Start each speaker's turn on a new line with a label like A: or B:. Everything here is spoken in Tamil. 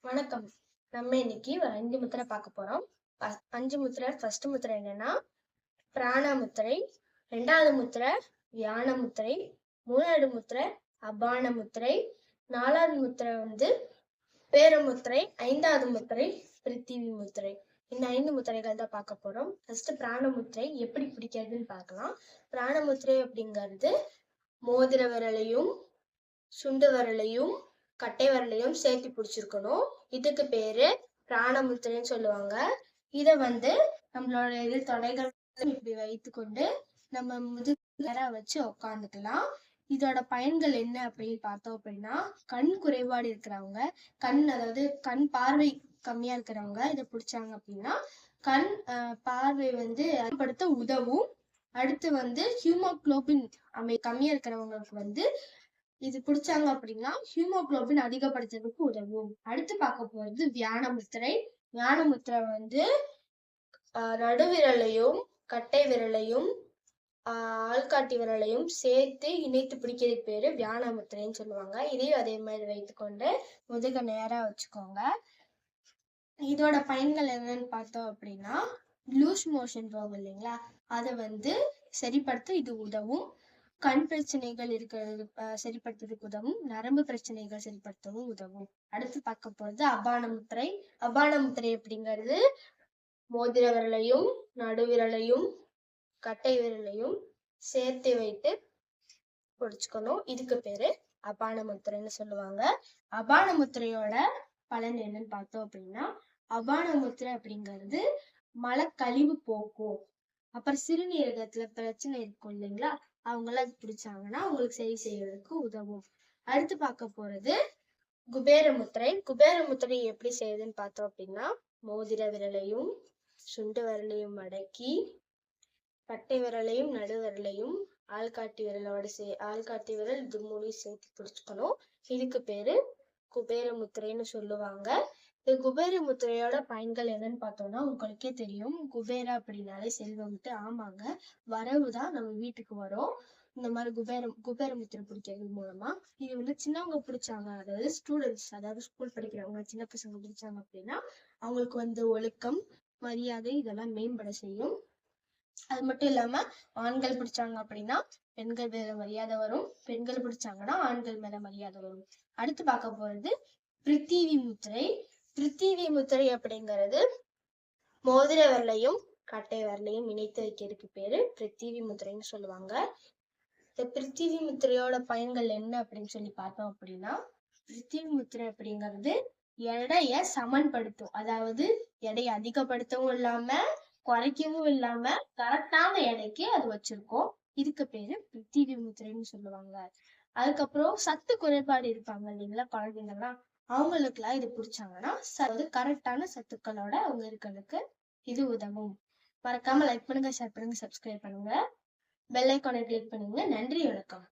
A: வணக்கம். நம்ம இன்னைக்கு ஒரு 5 முத்திரை பார்க்க போறோம். 5 முத்திரை. ஃபர்ஸ்ட் முத்திரை என்னன்னா பிராண முத்திரை, 2வது முத்திரை வியான முத்திரை, 3வது முத்திரை அபான முத்திரை, 4வது முத்திரை பேர முத்திரை, 5வது முத்திரை பிருத்திவி முத்திரை. இந்த 5 முத்திரைகள் தான் பார்க்க போறோம். ஃபர்ஸ்ட் பிராண முத்திரை எப்படி பிடிக்கிறதுன்னு பார்க்கலாம். பிராண முத்திரை அப்படிங்கிறது மோதிர விரலையும் சுண்டு விரலையும் கட்டை விரலையும் சேர்த்து பிடிச்சிருக்கணும். இதுக்கு பேரு பிராணமுத்திரைன்னு சொல்லுவாங்க. இத நம்மளோட தொடைகள் இப்படி வைத்து கொண்டு நம்ம முதுகா வச்சு உட்காந்துக்கலாம். இதோட பயன்கள் என்ன அப்படின்னு பார்த்தோம் அப்படின்னா, கண் குறைபாடு இருக்கிறவங்க, அதாவது கண் பார்வை கம்மியா இருக்கிறவங்க இதை பிடிச்சாங்க அப்படின்னா கண் பார்வை அதிகப்படுத்த உதவும். அடுத்து ஹியூமோகுளோபின் கம்மியா இருக்கிறவங்களுக்கு இது பிடிச்சாங்க அப்படின்னா ஹியூமோகுளோபின் அதிகப்படுத்துறதுக்கு உதவும். அடுத்து பார்க்க போறது வியான முத்திரை. வியான முத்திரை நடுவிரலையும் கட்டை விரலையும் ஆள்காட்டி விரலையும் சேர்த்து இணைத்து பிடிக்கிறது பேரு வியான முத்திரைன்னு சொல்லுவாங்க. இதையும் அதே மாதிரி வைத்துக்கொண்டு முதுக நேரா வச்சுக்கோங்க. இதோட பயன்கள் என்னன்னு பார்த்தோம் அப்படின்னா, லூஸ் மோஷன் போகும் இல்லைங்களா, அதை சரிப்படுத்த இது உதவும். கண் பிரச்சனைகள் இருக்கிறது சரிப்படுத்துறதுக்கு உதவும். நரம்பு பிரச்சனைகள் சரிப்படுத்தவும் உதவும். அடுத்து பார்க்க போறது அபான முத்திரை. அபான முத்திரை அப்படிங்கிறது மோதிர விரலையும் நடுவிரலையும் கட்டை விரலையும் சேர்த்து வைத்து பிடிச்சுக்கணும். இதுக்கு பேரு அபான முத்திரைன்னு சொல்லுவாங்க. அபான முத்திரையோட பலன் என்னன்னு பார்த்தோம் அப்படின்னா, அபான முத்திரை அப்படிங்கிறது மலக்கழிவு போக்கும். அப்புறம் சிறுநீரகத்துல பிரச்சனை இருக்கும் இல்லைங்களா, அவங்களாம் பிடிச்சாங்கன்னா அவங்களுக்கு சரி செய்யறதுக்கு உதவும். அடுத்து பார்க்க போறது குபேர முத்திரை. குபேர முத்திரை எப்படி செய்யுதுன்னு பார்த்தோம் அப்படின்னா, மோதிர விரலையும் சுண்டு விரலையும் அடக்கி கட்டை விரலையும் நடுவிரலையும் ஆள்காட்டி விரல் இது மூணையும் சேர்த்து பிடிச்சுக்கணும். இதுக்கு பேரு குபேர முத்திரைன்னு சொல்லுவாங்க. இந்த குபேர முத்திரையோட பயன்கள் என்னன்னு பார்த்தோம்னா, உங்களுக்கே தெரியும், குபேரா அப்படின்னாலே செல்வம். ஆமாங்க, வரவுதான் நம்ம வீட்டுக்கு வரும். இந்த மாதிரி குபேர முத்திரை பிடிக்கிறது மூலமா இது சின்னவங்க பிடிச்சாங்க, அதாவது ஸ்டூடெண்ட்ஸ், அதாவது ஸ்கூல் படிக்கிறவங்க சின்ன பசங்க பிடிச்சாங்க அப்படின்னா அவங்களுக்கு ஒழுக்கம் மரியாதை இதெல்லாம் மேம்பட செய்யும். அது மட்டும் இல்லாம ஆண்கள் பிடிச்சாங்க அப்படின்னா பெண்கள் மேல மரியாதை வரும், பெண்கள் பிடிச்சாங்கன்னா ஆண்கள் மேல மரியாதை வரும். அடுத்து பார்க்க போறது பிருத்திவி முத்திரை. பிருத்திவி முத்திரை அப்படிங்கிறது மோதிர விரலையும் கட்டை விரலையும் இணைத்து வைக்கிறதுக்கு பேரு பிருத்திவி முத்திரைன்னு சொல்லுவாங்க. இந்த பிருத்திவி முத்திரையோட பயன்கள் என்ன அப்படின்னு சொல்லி பார்த்தோம் அப்படின்னா, பிருத்திவி முத்திரை அப்படிங்கிறது எடையை சமன்படுத்தும். அதாவது எடையை அதிகப்படுத்தவும் இல்லாம குறைக்கவும் இல்லாம கரெக்டான எடைக்கு அது வச்சிருக்கோம். இதுக்கு பேரு பிருத்திவி முத்திரைன்னு சொல்லுவாங்க. அதுக்கப்புறம் சத்து குறைபாடு இருப்பாங்க இல்லைங்களா குழந்தைங்கலாம், அவங்களுக்குலாம் இது பிடிச்சாங்கன்னா கரெக்டான சத்துக்களோட அவங்க இருக்கிறதுக்கு இது உதவும். மறக்காம லைக் பண்ணுங்க, ஷேர் பண்ணுங்க, சப்ஸ்கிரைப் பண்ணுங்க, பெல் ஐகானை கிளிக் பண்ணுங்க. நன்றி, வணக்கம்.